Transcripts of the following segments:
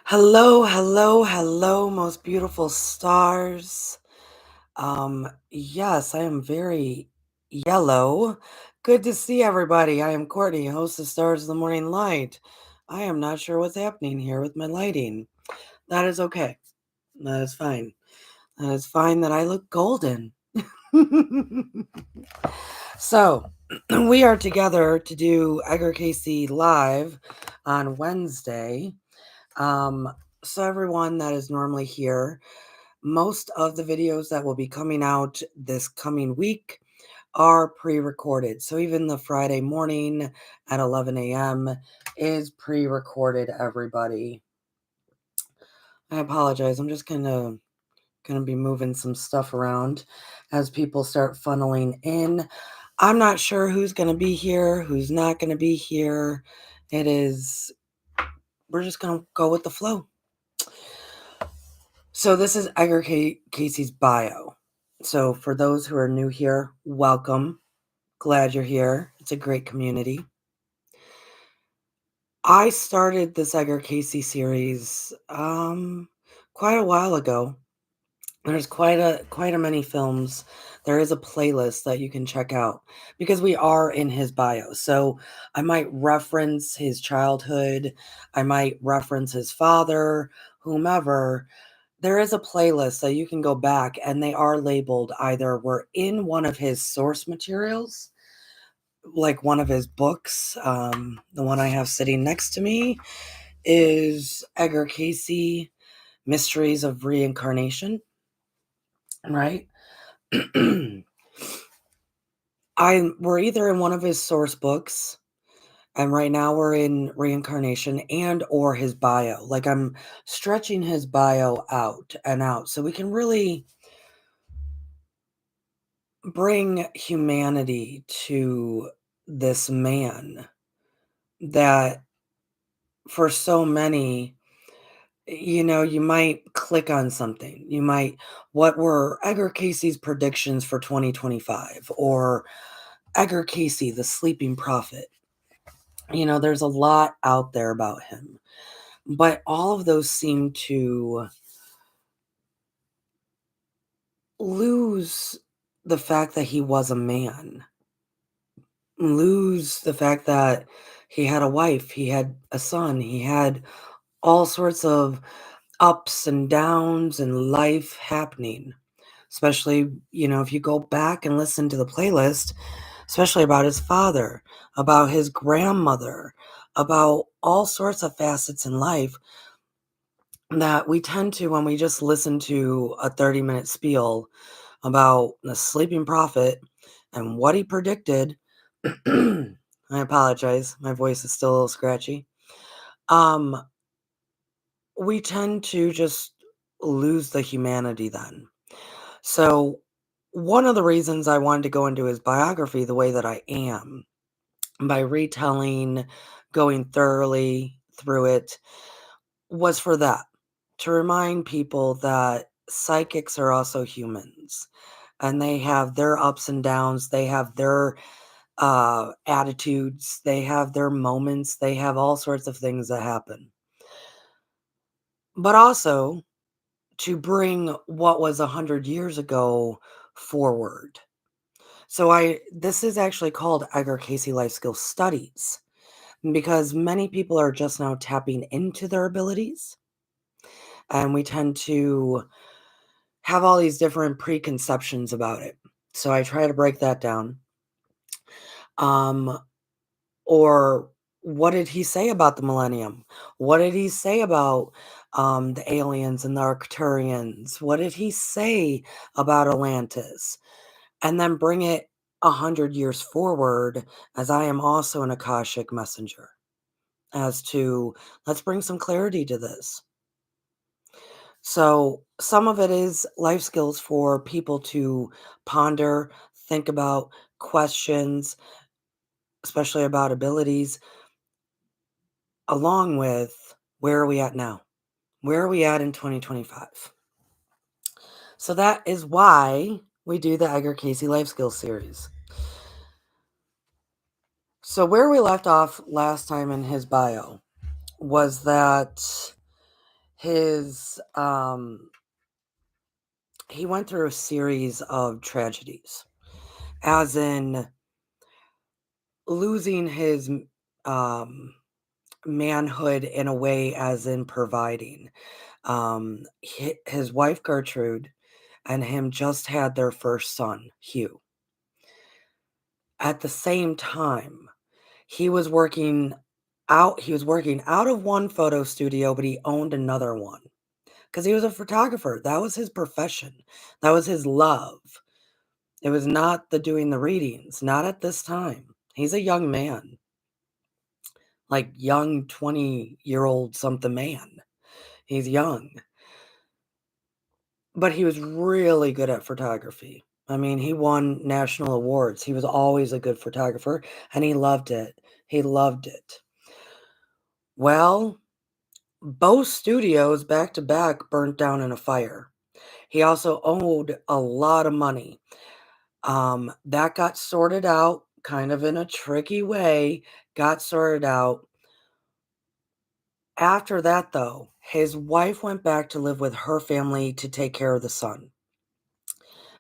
Hello, hello, hello, most beautiful stars. Yes, I am very yellow. Good to see everybody. I am Courtney, host of Stars of the Morning Light. I am not sure what's happening here with my lighting. That is okay. That is fine. That is fine that I look golden. So, we are together to do Edgar Cayce live on Wednesday. Um, so everyone that is normally here, most of the videos that will be coming out this coming week are pre-recorded. So even the Friday morning at 11 a.m. is pre-recorded, everybody. I apologize. I'm just gonna be moving some stuff around as people start funneling in. I'm not sure who's gonna be here, who's not gonna be here. We're just gonna go with the flow. So this is Edgar Cayce's bio. So for those who are new here, welcome. Glad you're here. It's a great community. I started this Edgar Cayce series quite a while ago. There's quite a many films. There is a playlist that you can check out because we are in his bio. So I might reference his childhood, I might reference his father, whomever. There is a playlist that you can go back and they are labeled either we're in one of his source materials, like one of his books. The one I have sitting next to me is Edgar Cayce, Mysteries of Reincarnation, right? We're either in one of his source books, and right now we're in reincarnation and or his bio. Like I'm stretching his bio out and out so we can really bring humanity to this man that for so many, you might click on something. What were Edgar Cayce's predictions for 2025 or Edgar Cayce, the sleeping prophet? There's a lot out there about him, but all of those seem to lose the fact that he was a man, lose the fact that he had a wife, he had a son, he had all sorts of ups and downs and life happening. Especially, if you go back and listen to the playlist, especially about his father, about his grandmother, about all sorts of facets in life that we tend to, when we just listen to a 30-minute spiel about the sleeping prophet and what he predicted. I apologize. My voice is still a little scratchy. Um, we tend to just lose the humanity then. So, one of the reasons I wanted to go into his biography the way that I am, by retelling, going thoroughly through it, was for that, to remind people that psychics are also humans and they have their ups and downs, they have their attitudes, they have their moments, they have all sorts of things that happen. But also to bring what was 100 years ago forward. So this is actually called Edgar Cayce Life Skill Studies because many people are just now tapping into their abilities, and we tend to have all these different preconceptions about it. So I try to break that down. Um, or what did he say about the millennium? What did he say about the aliens and the Arcturians? What did he say about Atlantis? And then bring it 100 years forward, as I am also an Akashic messenger, as to let's bring some clarity to this. So some of it is life skills for people to ponder, think about questions, especially about abilities, along with where are we at now? Where are we at in 2025? So that is why we do the Edgar Cayce Life Skills series. So where we left off last time in his bio was that his he went through a series of tragedies, as in losing his um manhood in a way, as in providing. His wife Gertrude and him just had their first son, Hugh. At the same time, he was working he was working out of one photo studio, but he owned another one because he was a photographer. That was his profession. That was his love. It was not the doing the readings, not at this time. He's a young man, like young 20-year-old something man. He's young, but he was really good at photography. I mean, he won national awards. He was always a good photographer, and he loved it. He loved it. Well, both studios back to back burnt down in a fire. He also owed a lot of money. That got sorted out kind of in a tricky way, got sorted out. After that, though, his wife went back to live with her family to take care of the son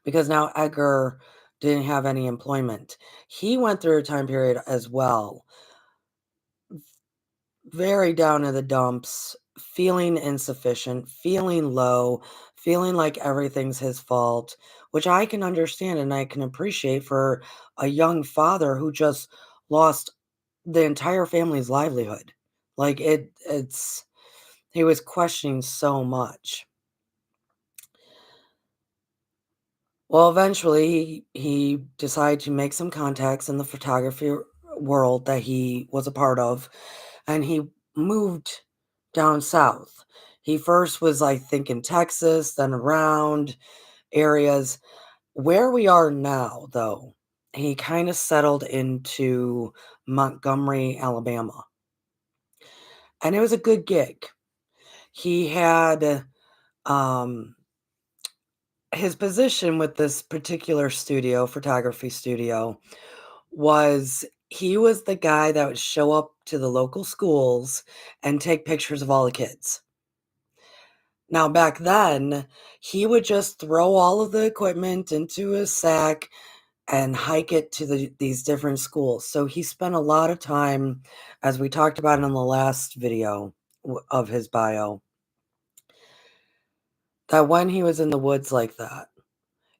because now Edgar didn't have any employment. He went through a time period as well, very down in the dumps, feeling insufficient, feeling low, feeling like everything's his fault, which I can understand and I can appreciate for a young father who just lost the entire family's livelihood. Like it's he was questioning so much. Well, eventually he decided to make some contacts in the photography world that he was a part of, and he moved down south. He first was, I think, in Texas, then around areas. Where we are now, though, he kind of settled into Montgomery, Alabama, and it was a good gig. He had um, his position with this particular studio, photography studio, was he was the guy that would show up to the local schools and take pictures of all the kids. Now, back then, he would just throw all of the equipment into a sack and hike it to these different schools. So he spent a lot of time, as we talked about in the last video of his bio, that when he was in the woods like that,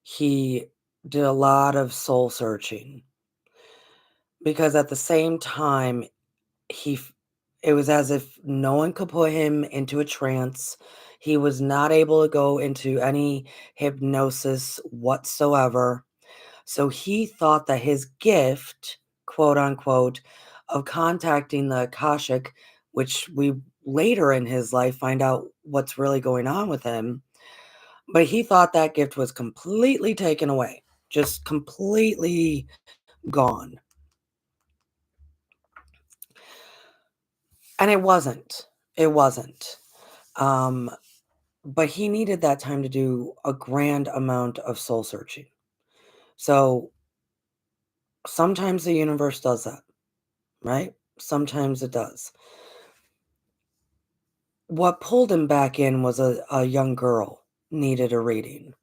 he did a lot of soul searching because at the same time, it was as if no one could put him into a trance. He was not able to go into any hypnosis whatsoever. So he thought that his gift, quote unquote, of contacting the Akashic, which we later in his life find out what's really going on with him, but he thought that gift was completely taken away, just completely gone. And it wasn't. It wasn't. Um, but he needed that time to do a grand amount of soul searching. So sometimes the universe does that, right? Sometimes it does. What pulled him back in was a young girl needed a reading.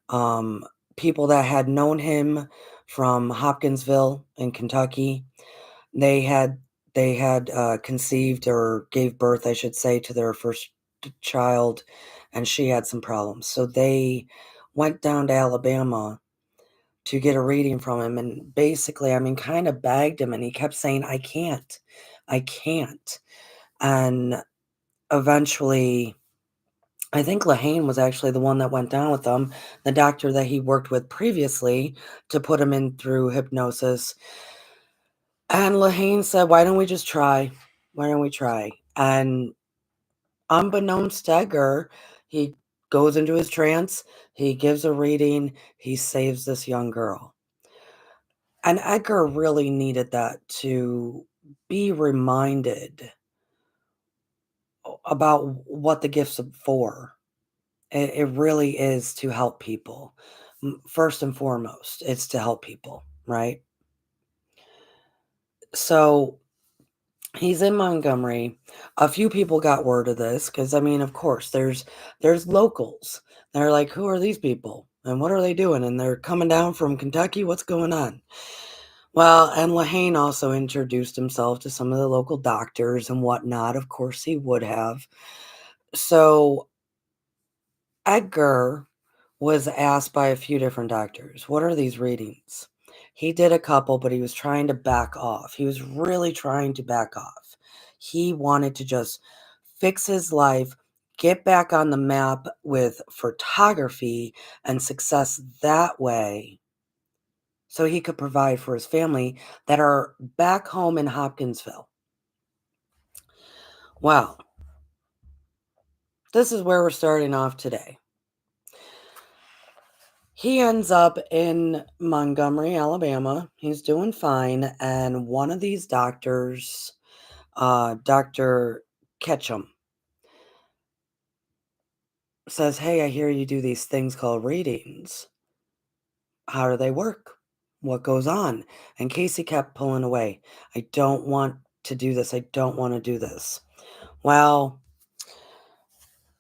Um, People that had known him from Hopkinsville in Kentucky, they had conceived or gave birth, I should say, to their first child, and she had some problems. So they went down to Alabama to get a reading from him, and basically, I mean, kind of begged him, and he kept saying, "I can't. I can't." And eventually, I think Lahane was actually the one that went down with him, the doctor that he worked with previously to put him in through hypnosis. And Lahane said, "Why don't we just try? Why don't we try?" And unbeknownst to Edgar, he goes into his trance, he gives a reading, he saves this young girl. And Edgar really needed that to be reminded about what the gifts are for. It really is to help people. First and foremost, it's to help people, right? So He's in Montgomery. A few people got word of this because, I mean, of course, there's locals. They're like, who are these people and what are they doing? And they're coming down from Kentucky. What's going on? Well, and Lahane also introduced himself to some of the local doctors and whatnot. Of course, he would have. So Edgar was asked by a few different doctors, what are these readings? He did a couple, but he was trying to back off. He was really trying to back off. He wanted to just fix his life, get back on the map with photography and success that way so he could provide for his family that are back home in Hopkinsville. Well, this is where we're starting off today. He ends up in Montgomery, Alabama. He's doing fine. And one of these doctors, Dr. Ketchum, says, hey, I hear you do these things called readings. How do they work? What goes on? And Cayce kept pulling away. I don't want to do this. I don't want to do this. Well,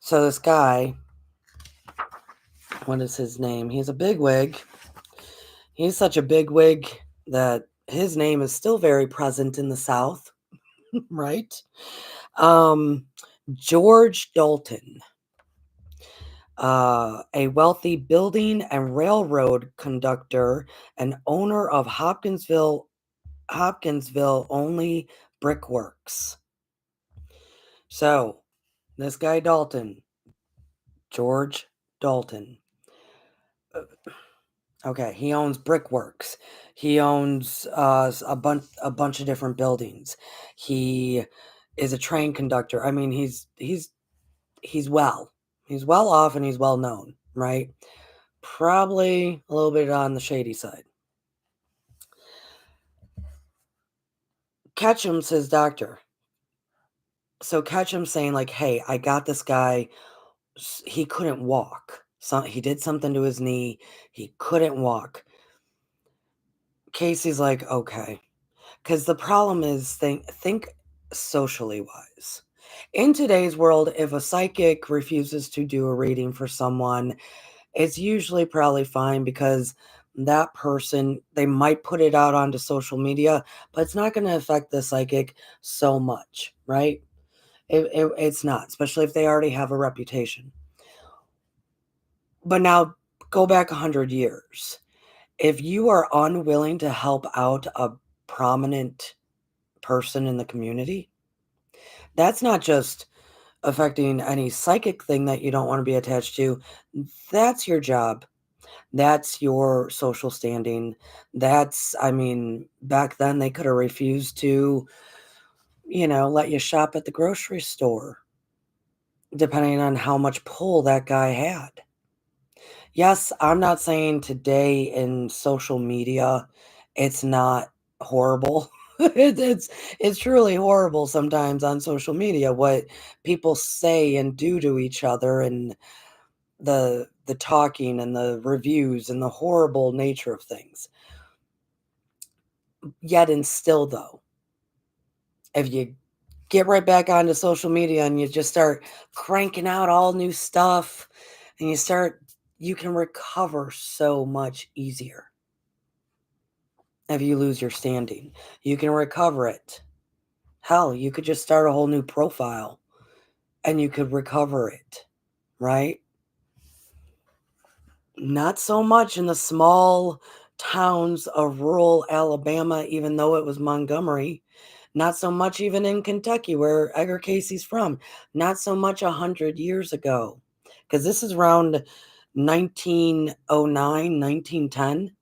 so this guy, what is his name? He's a bigwig. He's such a bigwig that his name is still very present in the South, right? George Dalton, a wealthy building and railroad conductor and owner of Hopkinsville only brickworks. So, this guy Dalton, George Dalton, okay, he owns brickworks. He owns a bunch of different buildings. He is a train conductor. I mean, he's well. He's well off and he's well known, right? Probably a little bit on the shady side. Ketchum's his doctor. So Ketchum's saying like, hey, I got this guy. He couldn't walk. He did something to his knee. He couldn't walk. Cayce's like, okay. Because the problem is, think socially wise. In today's world, if a psychic refuses to do a reading for someone, it's usually probably fine because that person, they might put it out onto social media, but it's not going to affect the psychic so much, right? It's not, especially if they already have a reputation. But now go back 100 years. If you are unwilling to help out a prominent person in the community, that's not just affecting any psychic thing that you don't want to be attached to. That's your job. That's your social standing. I mean, back then they could have refused to, let you shop at the grocery store, depending on how much pull that guy had. Yes, I'm not saying today in social media, it's not horrible. It's truly horrible sometimes on social media what people say and do to each other and the talking and the reviews and the horrible nature of things. Yet and still though, if you get right back onto social media and you just start cranking out all new stuff and you can recover so much easier. If you lose your standing, you can recover it. Hell, you could just start a whole new profile and you could recover it, right? Not so much in the small towns of rural Alabama, even though it was Montgomery. Not so much even in Kentucky, where Edgar Cayce's from. Not so much 100 years ago. Because this is around 1909, 1910.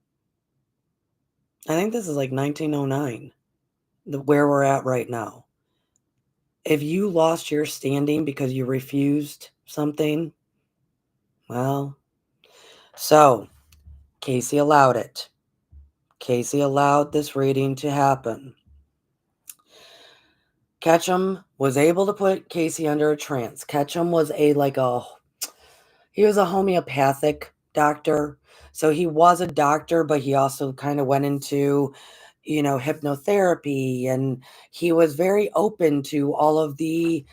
I think this is like 1909, where we're at right now. If you lost your standing because you refused something, well, so Cayce allowed it. Cayce allowed this reading to happen. Ketchum was able to put Cayce under a trance. Ketchum was he was a homeopathic doctor. So he was a doctor, but he also kind of went into hypnotherapy, and he was very open to all of the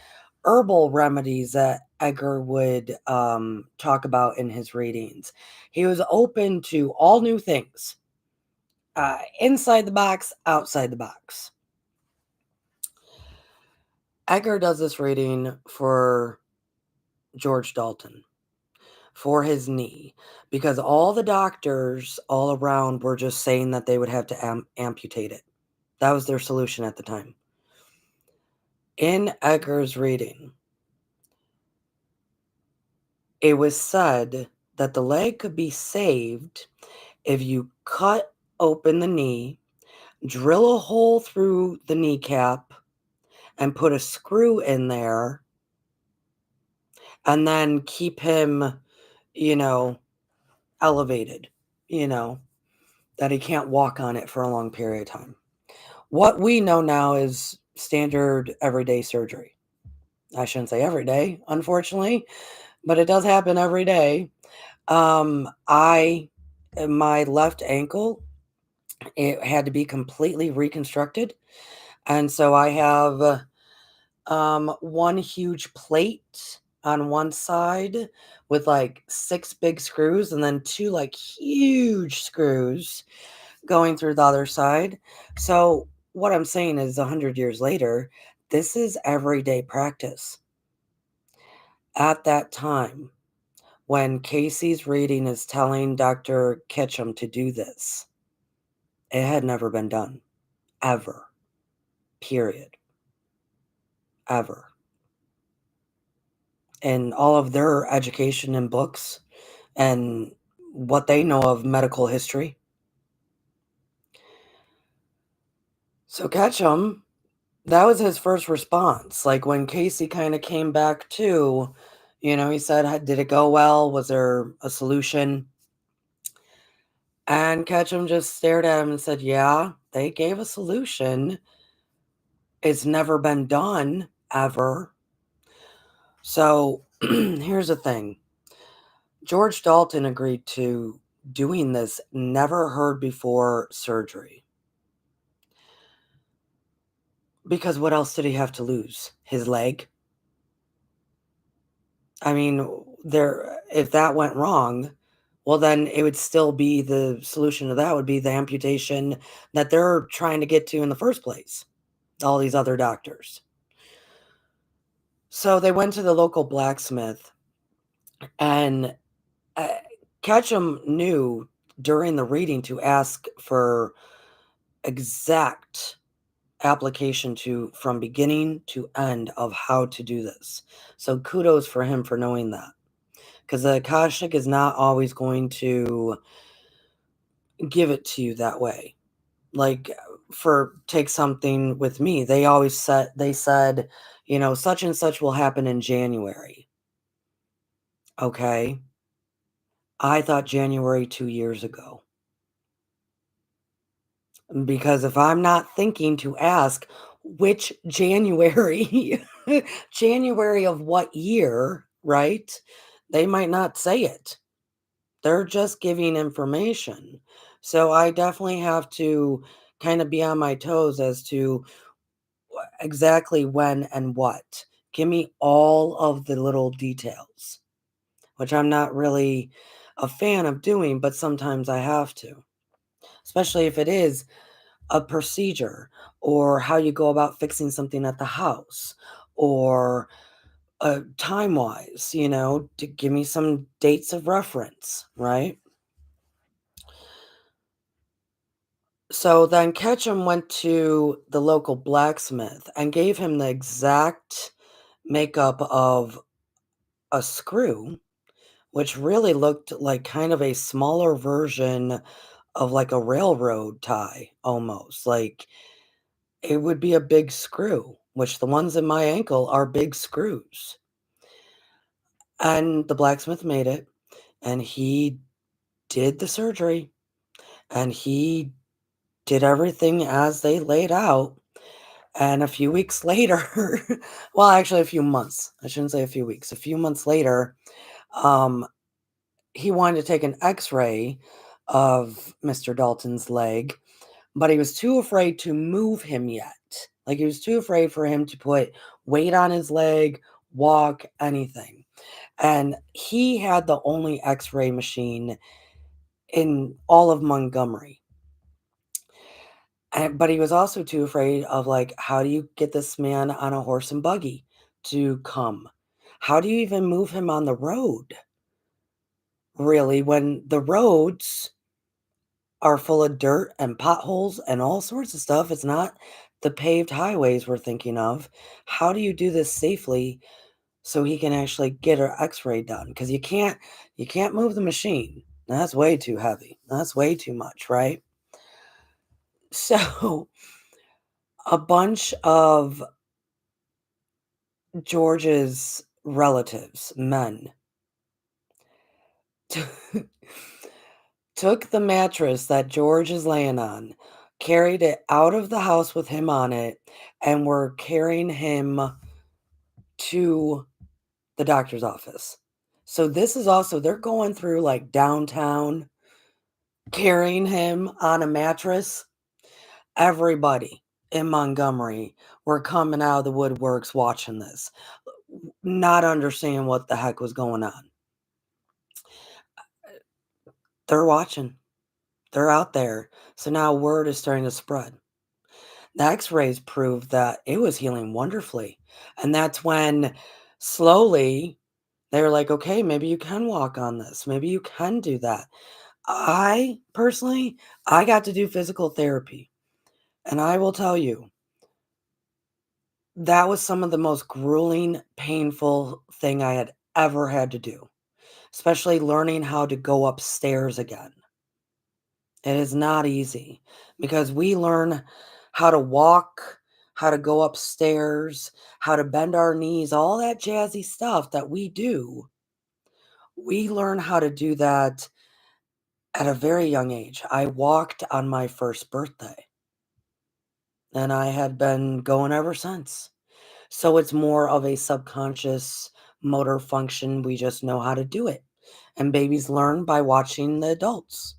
herbal remedies that Edgar would talk about in his readings. He was open to all new things, inside the box, outside the box. Edgar does this reading for George Dalton for his knee because all the doctors all around were just saying that they would have to amputate it. That was their solution at the time. In Edgar's reading, it was said that the leg could be saved if you cut open the knee, drill a hole through the kneecap, and put a screw in there, and then keep him, elevated, that he can't walk on it for a long period of time. What we know now is standard everyday surgery. I shouldn't say every day, unfortunately, but it does happen every day. My left ankle, it had to be completely reconstructed. And so I have one huge plate on one side with like 6 big screws and then 2 like huge screws going through the other side. So what I'm saying is 100 years later, this is everyday practice. At that time, when Cayce's reading is telling Dr. Ketchum to do this, it had never been done. Ever. Period. Ever. And all of their education and books and what they know of medical history. So Ketchum, that was his first response. Like when Cayce kind of came back to, he said, did it go well? Was there a solution? And Ketchum just stared at him and said, yeah, they gave a solution. It's never been done, ever. So here's the thing. George Dalton agreed to doing this never heard before surgery. Because what else did he have to lose? His leg? I mean, if that went wrong, well, then it would still be the solution to that would be the amputation that they're trying to get to in the first place. All these other doctors. So they went to the local blacksmith, and Ketchum knew during the reading to ask for exact application from beginning to end of how to do this. So kudos for him for knowing that. Because the Akashic is not always going to give it to you that way. Like take something with me. They said, such and such will happen in January. Okay. I thought January 2 years ago. Because if I'm not thinking to ask which January, January of what year, right? They might not say it. They're just giving information. So I definitely have to kind of be on my toes as to exactly when and what. Give me all of the little details, which I'm not really a fan of doing, but sometimes I have to, especially if it is a procedure or how you go about fixing something at the house or time wise, to give me some dates of reference, right? So then Ketchum went to the local blacksmith and gave him the exact makeup of a screw, which really looked like kind of a smaller version of like a railroad tie almost. Like it would be a big screw, which the ones in my ankle are big screws. And the blacksmith made it, and he did the surgery, and he did everything as they laid out. And a few weeks later, well, actually a few months, I shouldn't say a few weeks, a few months later, um, he wanted to take an x-ray of Mr. Dalton's leg, but he was too afraid to move him yet. Like, he was too afraid for him to put weight on his leg, walk, anything. And he had the only X-ray machine in all of Montgomery. But he was also too afraid of, like, how do you get this man on a horse and buggy to come? How do you even move him on the road, really, when the roads are full of dirt and potholes and all sorts of stuff? It's not the paved highways we're thinking of. How do you do this safely so he can actually get an X-ray done? Because you can't move the machine. That's way too heavy. That's way too much, right? So a bunch of George's relatives, men, took the mattress that George is laying on, carried it out of the house with him on it, and were carrying him to the doctor's office. So this is also, they're going through like downtown, carrying him on a mattress. Everybody in Montgomery were coming out of the woodworks watching this, not understanding what the heck was going on. They're watching. They're out there. So now word is starting to spread. The X-rays proved that it was healing wonderfully. And that's when slowly they were like, okay, maybe you can walk on this. Maybe you can do that. I personally, I got to do physical therapy. And I will tell you, that was some of the most grueling, painful thing I had ever had to do, especially learning how to go upstairs again. It is not easy because we learn how to walk, how to go upstairs, how to bend our knees, all that jazzy stuff that we do. We learn how to do that at a very young age. I walked on my first birthday and I had been going ever since. So it's more of a subconscious motor function. We just know how to do it. And babies learn by watching the adults.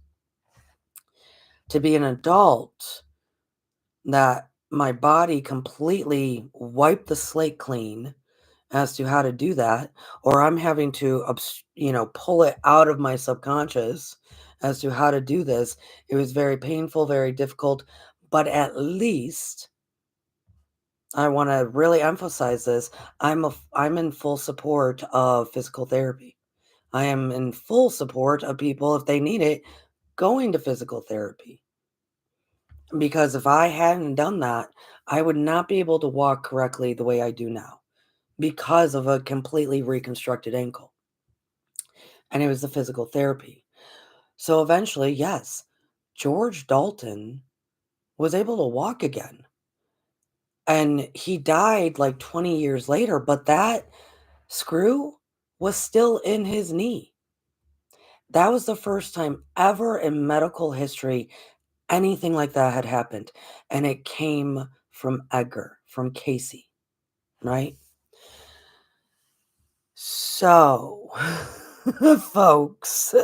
To be an adult, that my body completely wiped the slate clean as to how to do that, or I'm having to, pull it out of my subconscious as to how to do this. It was very painful, very difficult, but at least I want to really emphasize this. I'm in full support of physical therapy. I am in full support of people, if they need it, going to physical therapy. Because if I hadn't done that, I would not be able to walk correctly the way I do now because of a completely reconstructed ankle. And it was the physical therapy. So eventually, yes, George Dalton was able to walk again. And he died like 20 years later, but that screw was still in his knee. That was the first time ever in medical history anything like that had happened. And it came from Edgar, from Cayce, right? So, folks,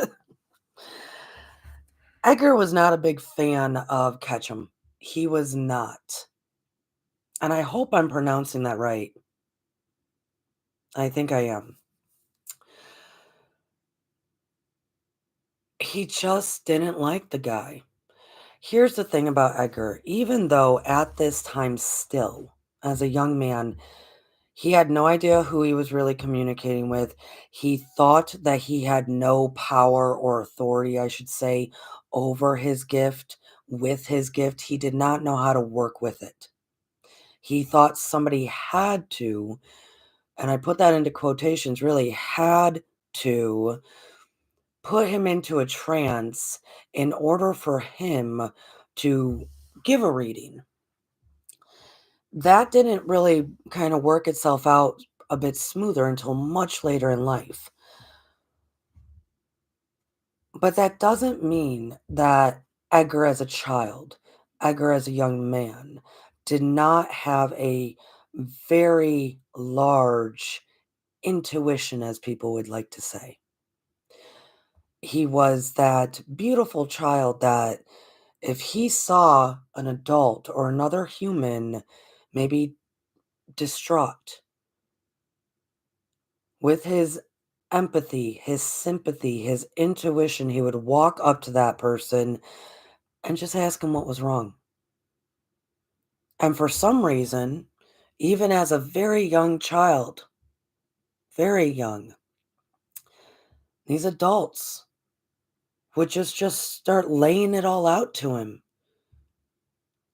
Edgar was not a big fan of Ketchum. He was not. And I hope I'm pronouncing that right. I think I am. He just didn't like the guy. Here's the thing about Edgar. Even though at this time still, as a young man, he had no idea who he was really communicating with. He thought that he had no power or authority, I should say, over his gift, with his gift. He did not know how to work with it. He thought somebody had to, and I put that into quotations, really had to put him into a trance in order for him to give a reading. That didn't really kind of work itself out a bit smoother until much later in life. But that doesn't mean that Edgar as a child, Edgar as a young man, did not have a very large intuition, as people would like to say. He was that beautiful child that If he saw an adult or another human, maybe distraught, with his empathy, his sympathy, his intuition, he would walk up to that person and just ask him what was wrong. And for some reason, even as a very young child, very young, these adults would just start laying it all out to him.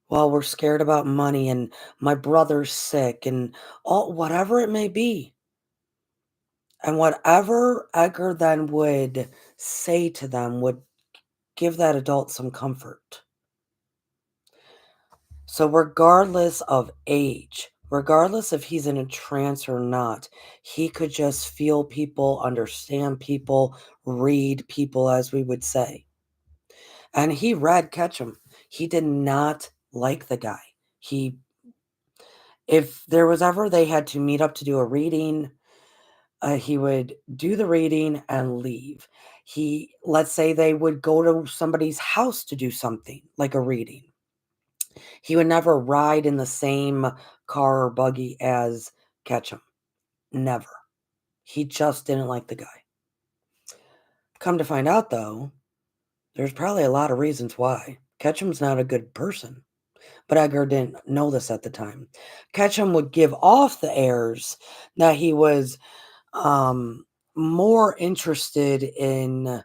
Well, we're scared about money and my brother's sick and all whatever it may be. And whatever Edgar then would say to them would give that adult some comfort. So regardless of age, regardless if he's in a trance or not, he could just feel people, understand people, read people, as we would say. And he read Ketchum. He did not like the guy. He If there was ever they had to meet up to do a reading, he would do the reading and leave. Let's say they would go to somebody's house to do something, like a reading. He would never ride in the same car or buggy as Ketchum. Never. He just didn't like the guy. Come to find out, though, there's probably a lot of reasons why. Ketchum's not a good person. But Edgar didn't know this at the time. Ketchum would give off the airs that he was um, more interested in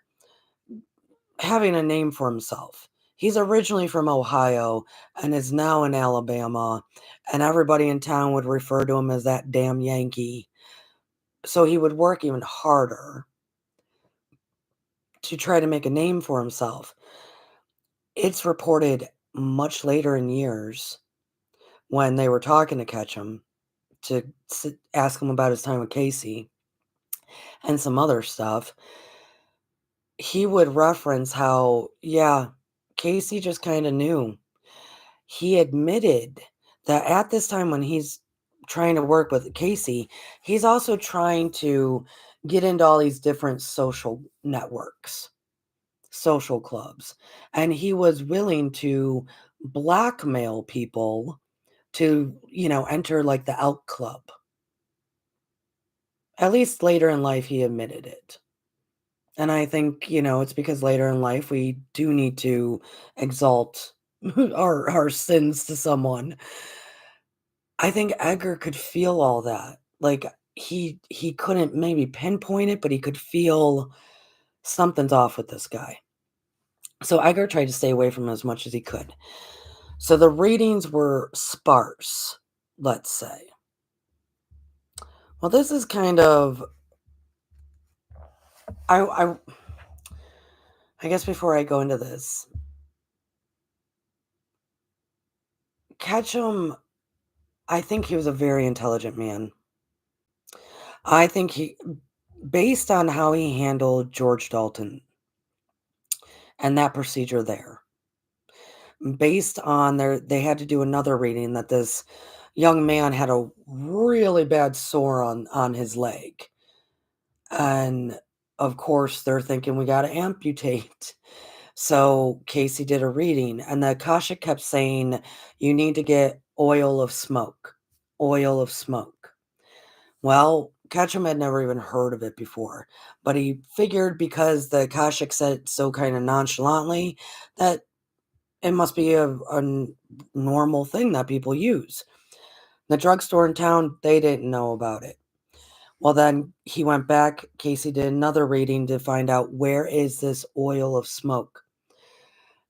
having a name for himself. He's originally from Ohio and is now in Alabama, and everybody in town would refer to him as that damn Yankee. So he would work even harder to try to make a name for himself. It's reported much later in years when they were talking to Ketchum to ask him about his time with Cayce and some other stuff, he would reference how, yeah, Cayce just kind of knew. He admitted that at this time when he's trying to work with Cayce, he's also trying to get into all these different social networks, social clubs. And he was willing to blackmail people to, enter like the Elk Club. At least later in life, he admitted it. And I think, it's because later in life we do need to exalt our sins to someone. I think Edgar could feel all that. Like he couldn't maybe pinpoint it, but he could feel something's off with this guy. So Edgar tried to stay away from him as much as he could. So the readings were sparse, let's say. Well, this is kind of I I guess before I go into this, Ketchum, I think he was a very intelligent man. I think based on how he handled George Dalton and that procedure there, based on they had to do another reading that this young man had a really bad sore on his leg. And of course, they're thinking we got to amputate. So Cayce did a reading, and the Akashic kept saying, you need to get oil of smoke, oil of smoke. Well, Ketchum had never even heard of it before, but he figured because the Akashic said it so kind of nonchalantly that it must be a normal thing that people use. The drugstore in town, they didn't know about it. Well, then he went back. Cayce did another reading to find out where is this oil of smoke.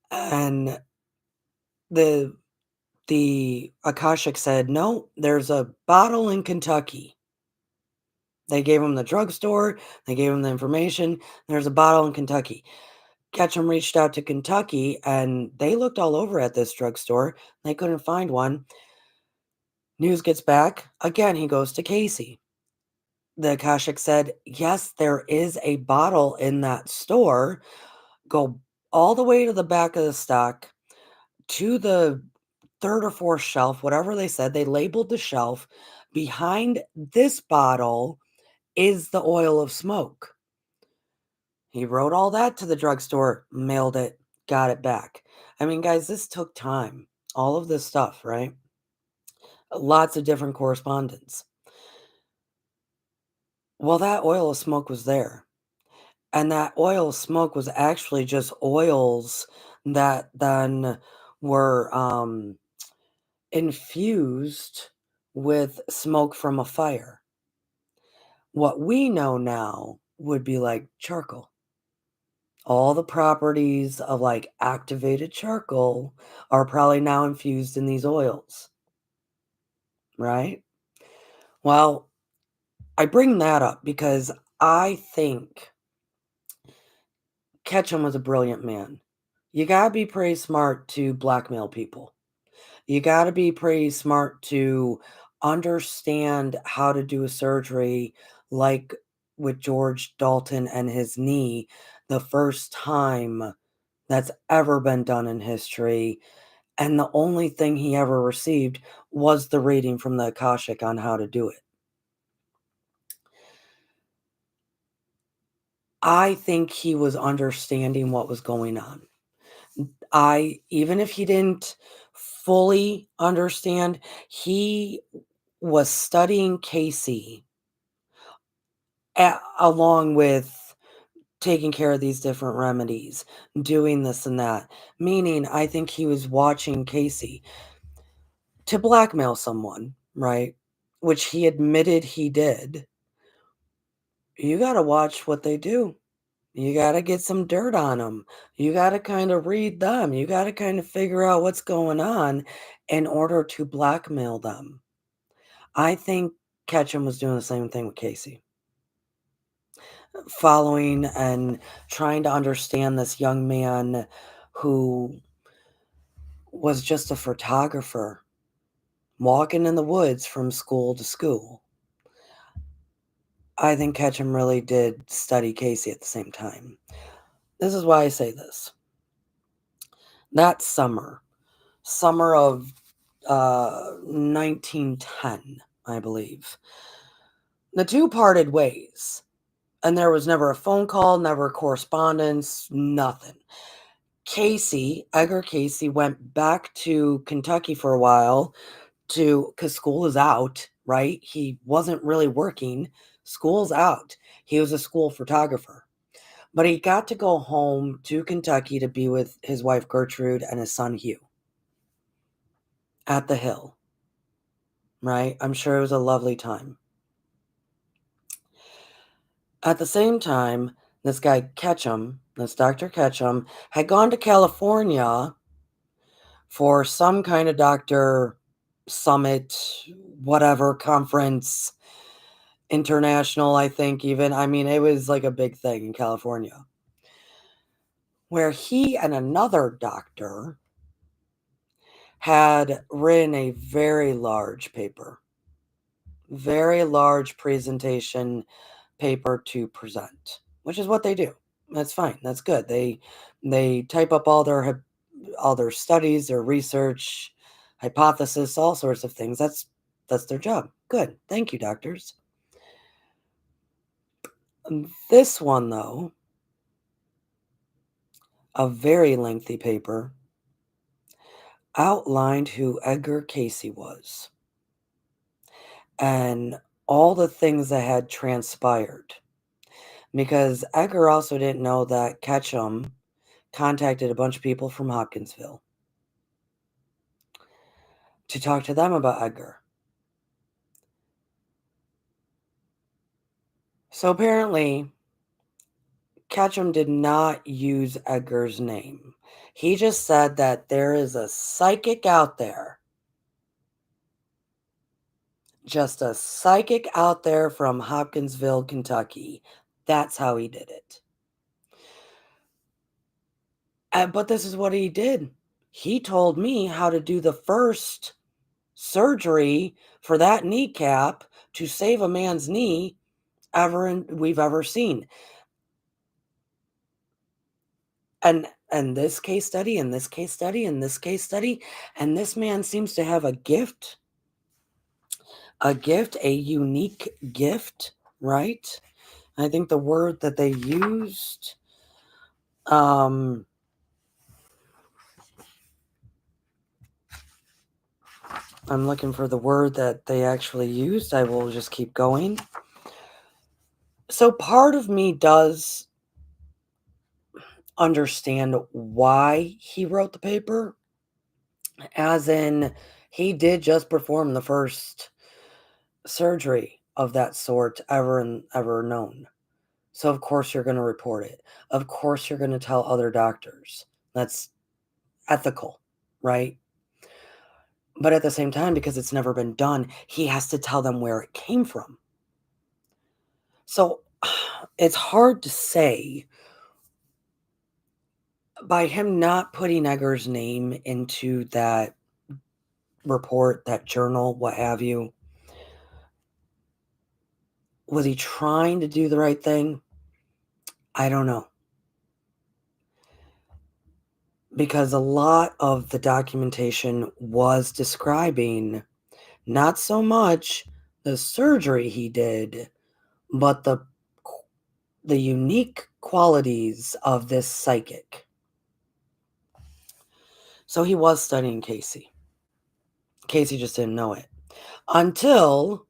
And the the Akashic said, no, there's a bottle in Kentucky. They gave him the drugstore, they gave him the information, there's a bottle in Kentucky. Ketchum reached out to Kentucky, and they looked all over at this drugstore, they couldn't find one. News gets back, again, he goes to Cayce. The Akashic said, yes, there is a bottle in that store. Go all the way to the back of the stock, to the third or fourth shelf, whatever they said, they labeled the shelf. Behind this bottle is the oil of smoke. He wrote all that to the drugstore, mailed it. got it back. I mean, guys, this took time. All of this stuff, right? Lots of different correspondence. Well, that oil of smoke was there. And that oil of smoke was actually just oils that then were infused with smoke from a fire. What we know now would be like charcoal. All the properties of like activated charcoal are probably now infused in these oils, right? Well, I bring that up because I think Ketchum was a brilliant man. You gotta be pretty smart to blackmail people. You gotta be pretty smart to understand how to do a surgery like with George Dalton and his knee, the first time that's ever been done in history, and the only thing he ever received was the reading from the Akashic on how to do it. I think he was understanding what was going on. Even if he didn't fully understand, he was studying Cayce along with taking care of these different remedies, doing this and that. Meaning, I think he was watching Cayce to blackmail someone, right? Which he admitted he did. You got to watch what they do. You got to get some dirt on them. You got to kind of read them. You got to kind of figure out what's going on in order to blackmail them. I think Ketchum was doing the same thing with Cayce, following and trying to understand this young man who was just a photographer walking in the woods from school to school. I think Ketchum really did study Cayce at the same time. This is why I say this. That summer of 1910, I believe, the two parted ways. And there was never a phone call, never a correspondence, nothing. Edgar Cayce went back to Kentucky for a while because school is out, right? He wasn't really working. School's out. He was a school photographer. But he got to go home to Kentucky to be with his wife Gertrude and his son Hugh at the Hill, right? I'm sure it was a lovely time. At the same time, this guy Ketchum, this Dr. Ketchum, had gone to California for some kind of doctor summit, whatever, conference, international, I think even. I mean, it was like a big thing in California, where he and another doctor had written a very large paper, very large presentation paper to present, which is what they do. That's fine. That's good. They type up all their studies, their research, hypothesis, all sorts of things. That's their job. Good. Thank you, doctors. This one though, a very lengthy paper, outlined who Edgar Cayce was and all the things that had transpired. Because Edgar also didn't know that Ketchum contacted a bunch of people from Hopkinsville to talk to them about Edgar. So apparently, Ketchum did not use Edgar's name. He just said that there is a psychic out there. Just a psychic out there from Hopkinsville, Kentucky. That's how he did it. But this is what he did. He told me how to do the first surgery for that kneecap to save a man's knee we've ever seen. And this case study, and this case study, and this case study, and this man seems to have a unique gift, right? I think the word that they used, I'm looking for the word that they actually used. I will just keep going. So part of me does understand why he wrote the paper, as in he did just perform the first surgery of that sort ever known. So of course you're going to report it. Of course you're going to tell other doctors. That's ethical, right? But at the same time, because it's never been done, he has to tell them where it came from. So it's hard to say, by him not putting Edgar's name into that report, that journal, what have you, was he trying to do the right thing? I don't know. Because a lot of the documentation was describing not so much the surgery he did, but the unique qualities of this psychic. So he was studying Cayce. Cayce just didn't know it. Until,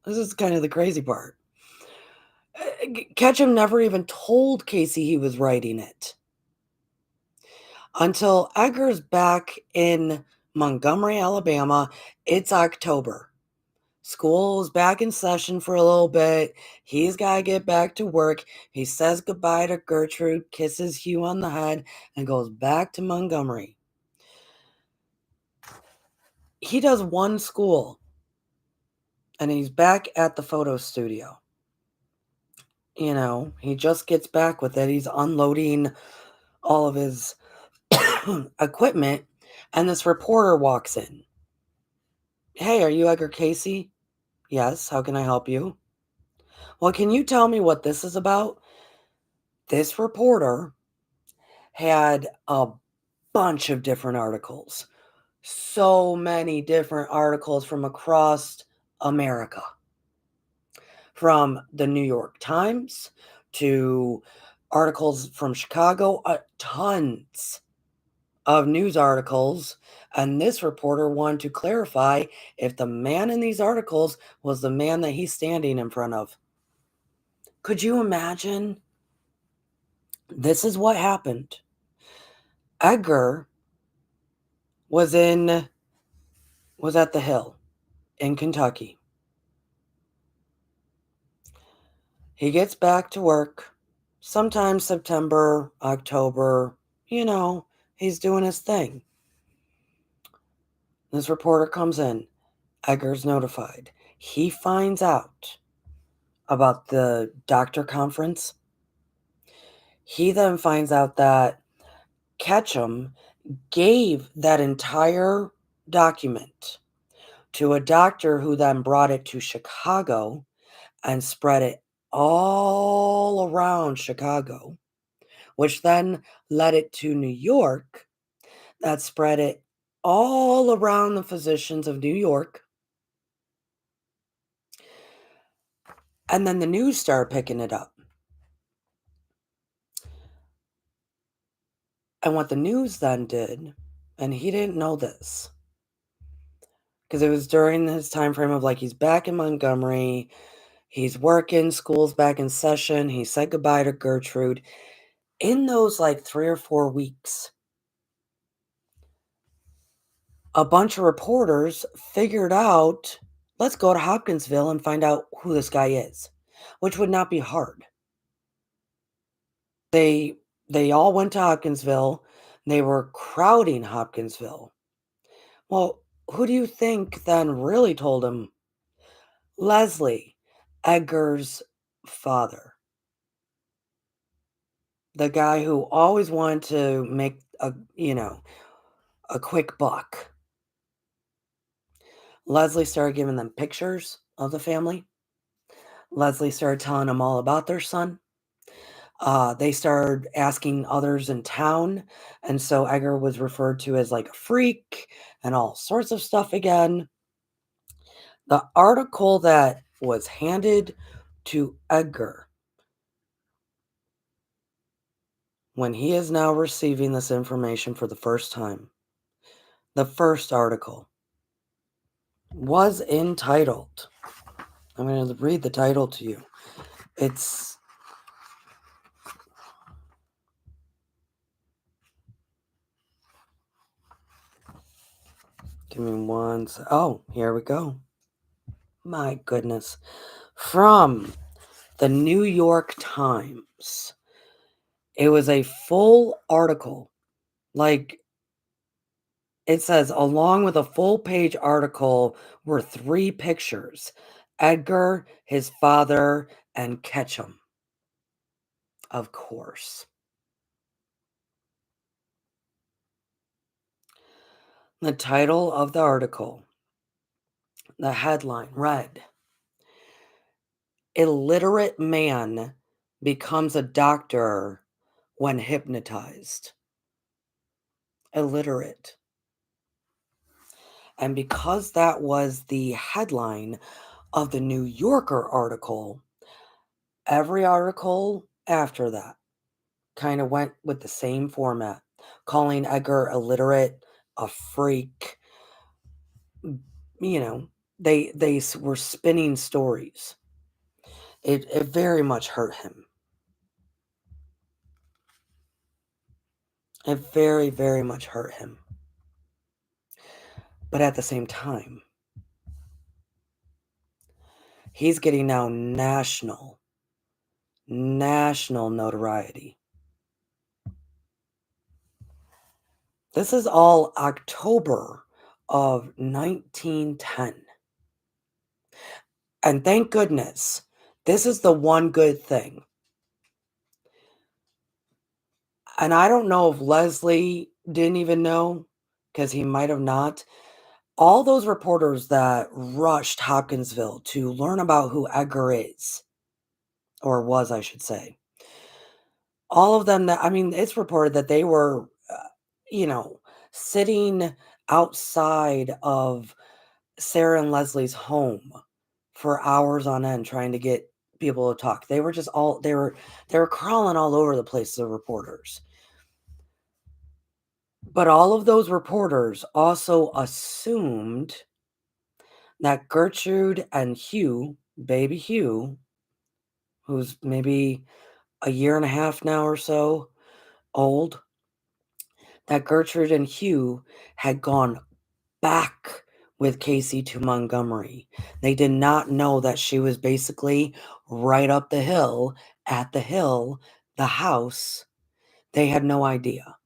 this is kind of the crazy part, Ketchum never even told Cayce he was writing it. Until Edgar's back in Montgomery, Alabama. It's October. School's back in session for a little bit. He's got to get back to work. He says goodbye to Gertrude, kisses Hugh on the head, and goes back to Montgomery. He does one school, and he's back at the photo studio. You know, he just gets back with it. He's unloading all of his equipment, and this reporter walks in. Hey, are you Edgar Cayce? Yes, how can I help you? Well, can you tell me what this is about? This reporter had a bunch of different articles. So many different articles from across America. From the New York Times to articles from Chicago, tons of news articles. And this reporter wanted to clarify if the man in these articles was the man that he's standing in front of. Could you imagine? This is what happened. Edgar was at the Hill in Kentucky. He gets back to work sometime September, October, he's doing his thing. This reporter comes in. Edgar's notified. He finds out about the doctor conference. He then finds out that Ketchum gave that entire document to a doctor who then brought it to Chicago and spread it all around Chicago, which then led it to New York, that spread it all around the physicians of New York. And then the news started picking it up. And what the news then did, and he didn't know this, because it was during his time frame of like he's back in Montgomery, he's working, school's back in session, he said goodbye to Gertrude. In those like 3 or 4 weeks, a bunch of reporters figured out, let's go to Hopkinsville and find out who this guy is, which would not be hard. They all went to Hopkinsville. They were crowding Hopkinsville. Well, who do you think then really told him? Leslie, Edgar's father. The guy who always wanted to make a quick buck. Leslie started giving them pictures of the family. Leslie started telling them all about their son. They started asking others in town, and so Edgar was referred to as like a freak and all sorts of stuff again. The article that was handed to Edgar when he is now receiving this information for the first time, the first article was entitled. I'm going to read the title to you. It's give me one. Oh, here we go. My goodness. From the New York Times. It was a full article. Like it says, along with a full page article were 3 pictures: Edgar, his father, and Ketchum. Of course. The title of the article, the headline read, "Illiterate man becomes a doctor when hypnotized." Illiterate. And because that was the headline of the New Yorker article, every article after that kind of went with the same format, calling Edgar illiterate, a freak. You know, they were spinning stories. It very much hurt him. It very, very much hurt him. But at the same time, he's getting now national notoriety. This is all October of 1910. And thank goodness, this is the one good thing. And I don't know if Leslie didn't even know, because he might have not. All those reporters that rushed Hopkinsville to learn about who Edgar is, or was, I should say, all of them I mean, it's reported that they were, you know, sitting outside of Sarah and Leslie's home for hours on end trying to get people to talk. They were just they were crawling all over the place, the reporters. But all of those reporters also assumed that Gertrude and Hugh, baby Hugh, who's maybe a year and a half now or so old, that Gertrude and Hugh had gone back with Cayce to Montgomery. They did not know that she was basically right up the hill, at the hill, the house. They had no idea.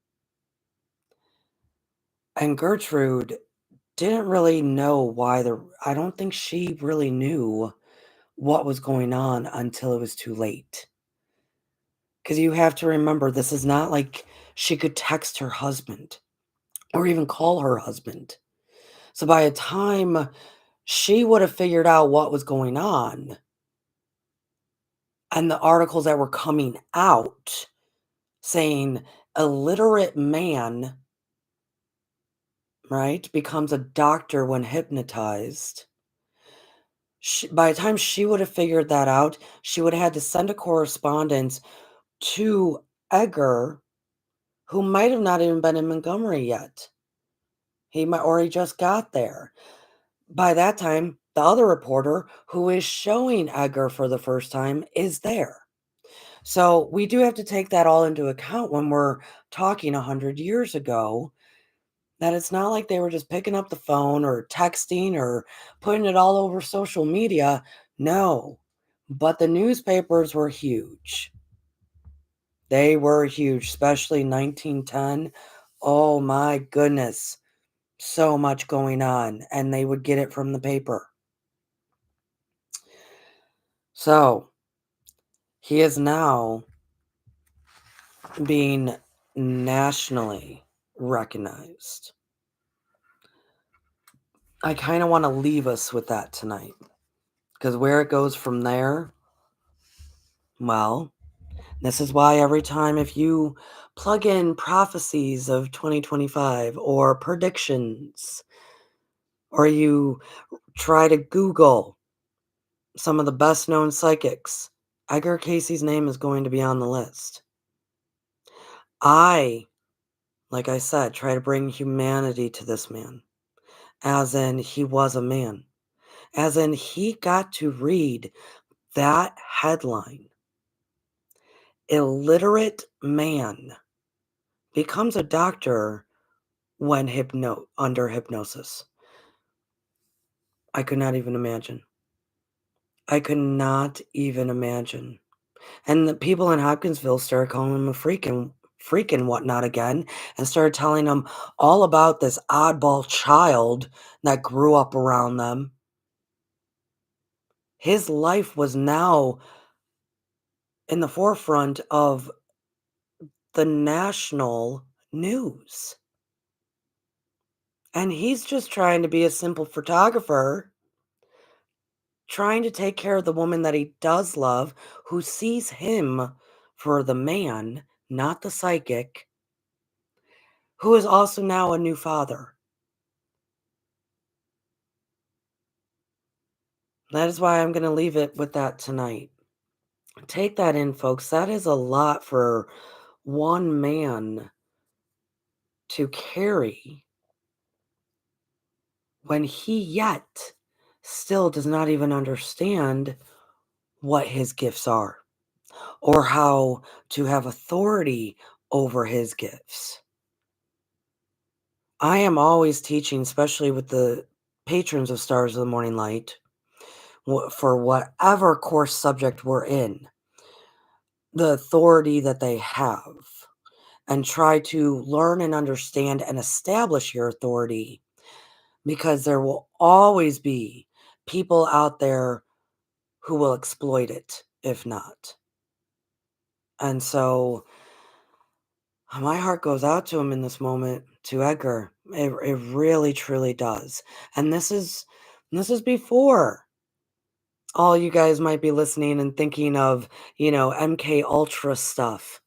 And Gertrude didn't really know why I don't think she really knew what was going on until it was too late. Because you have to remember, this is not like she could text her husband or even call her husband. So by the time she would have figured out what was going on and the articles that were coming out saying illiterate man, right, becomes a doctor when hypnotized. By the time she would have figured that out, she would have had to send a correspondence to Edgar, who might have not even been in Montgomery yet. He just got there. By that time, the other reporter who is showing Edgar for the first time is there. So we do have to take that all into account when we're talking 100 years ago, that it's not like they were just picking up the phone or texting or putting it all over social media. No, but the newspapers were huge. They were huge, especially 1910. Oh my goodness. So much going on, and they would get it from the paper. So he is now being nationally recognized. I kind of want to leave us with that tonight, because where it goes from there, well, this is why every time if you plug in prophecies of 2025 or predictions, or you try to Google some of the best known psychics, Edgar Cayce's name is going to be on the list. Like I said, try to bring humanity to this man. as in he was a man, as in he got to read that headline. Illiterate man becomes a doctor when under hypnosis. I could not even imagine. I could not even imagine. And the people in Hopkinsville started calling him a freak and whatnot again, and started telling him all about this oddball child that grew up around them. His life was now in the forefront of the national news. And he's just trying to be a simple photographer, trying to take care of the woman that he does love, who sees him for the man, not the psychic, who is also now a new father. That is why I'm going to leave it with that tonight. Take that in, folks. That is a lot for one man to carry when he yet still does not even understand what his gifts are or how to have authority over his gifts. I am always teaching, especially with the patrons of Stars of the Morning Light, for whatever course subject we're in, the authority that they have, and try to learn and understand and establish your authority, because there will always be people out there who will exploit it if not. And so my heart goes out to him in this moment, to Edgar. It really truly does. And this is before all you guys might be listening and thinking of, MK Ultra stuff.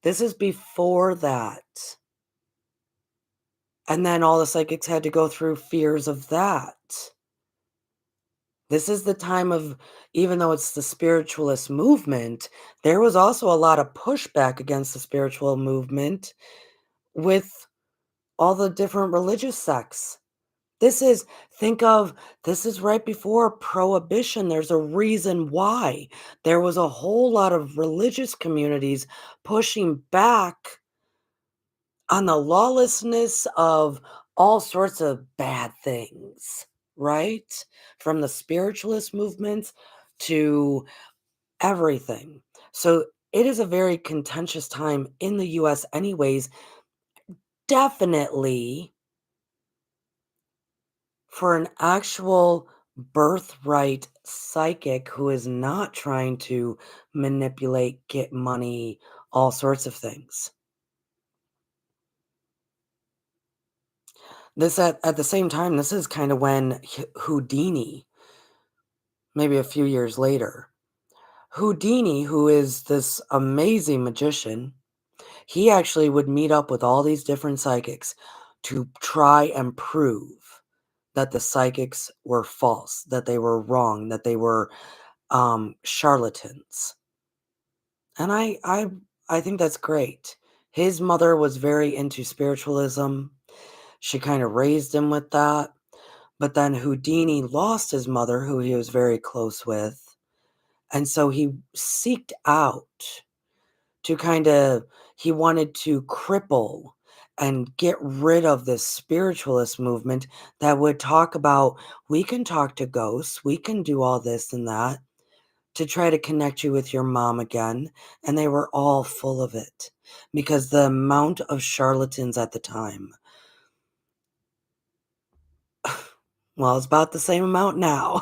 This is before that. And then all the psychics had to go through fears of that. This is the time of, even though it's the spiritualist movement, there was also a lot of pushback against the spiritual movement with all the different religious sects. This is, think of, this is right before prohibition. There's a reason why. There was a whole lot of religious communities pushing back on the lawlessness of all sorts of bad things, right? From the spiritualist movements to everything. So it is a very contentious time in the US, anyways. Definitely for an actual birthright psychic who is not trying to manipulate, get money, all sorts of things. This at the same time, this is kind of when Houdini, maybe a few years later. Houdini, who is this amazing magician, he actually would meet up with all these different psychics to try and prove that the psychics were false, that they were wrong, that they were charlatans. And I think that's great. His mother was very into spiritualism. She kind of raised him with that. But then Houdini lost his mother, who he was very close with. And so he seeked out to he wanted to cripple and get rid of this spiritualist movement that would talk about, we can talk to ghosts, we can do all this and that, to try to connect you with your mom again. And they were all full of it because the amount of charlatans at the time, well, it's about the same amount now.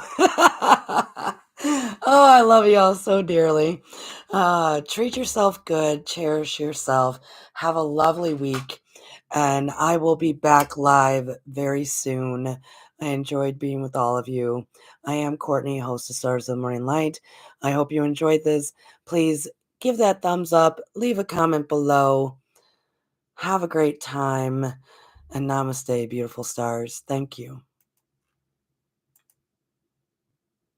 Oh, I love y'all so dearly. Treat yourself good, cherish yourself, have a lovely week, and I will be back live very soon. I enjoyed being with all of you. I am Courtney, host of Stars of the Morning Light. I hope you enjoyed this. Please give that thumbs up, leave a comment below. Have a great time, and namaste, beautiful stars. Thank you.